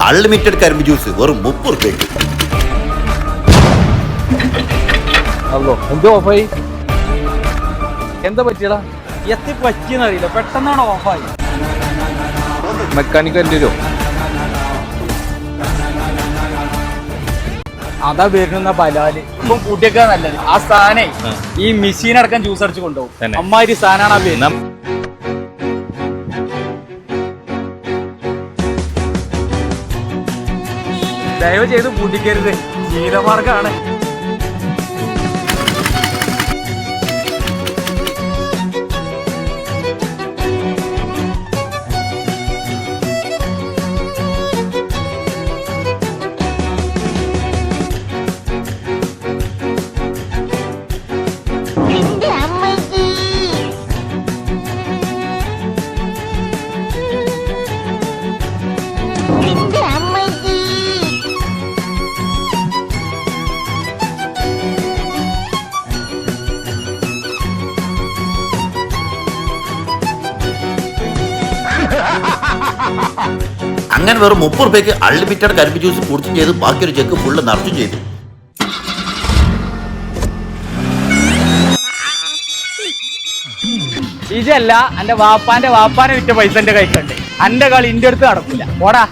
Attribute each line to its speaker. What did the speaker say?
Speaker 1: Unlimited കരിമ്പ് juice വെറും 30 രൂപയ്ക്ക്.
Speaker 2: എന്തോ ഓഫായി? എന്താ പറ്റിയടാ? എത്തി പറ്റിയെന്ന് അറിയില്ല, പെട്ടെന്നാണ് ഓഫായി. മെക്കാനിക്ക് എൻ്റെ വരുമോ? അതാ വരുന്ന ബലാല് ഇപ്പം കൂട്ടിയേക്കാ നല്ലത്. ആ സ്ഥാനേ ഈ മെഷീൻ അടക്കം ജ്യൂസ് അടിച്ച് കൊണ്ടുപോകും. അമ്മാതിരി സ്ഥാനാണ് ആ പേര്. ദയവ് ചെയ്ത് പൂട്ടിക്കരുത്, ജീവിതമാർഗമാണ്.
Speaker 1: അങ്ങനെ വെറും 30 രൂപയ്ക്ക് അൺലിമിറ്റഡ് കരിമ്പ് ജ്യൂസ് കുടിച്ചും ചെയ്ത് ബാക്കിയൊരു ചെക്ക് ഫുള്ള് നിറച്ചും ചെയ്തു.
Speaker 2: ഇതല്ല എന്റെ വാപ്പാന്റെ വിറ്റ പൈസ എന്റെ കൈക്കുണ്ട്. എന്റെ കളി ഇന്റെ അടുത്ത് നടക്കില്ല. പോടാ.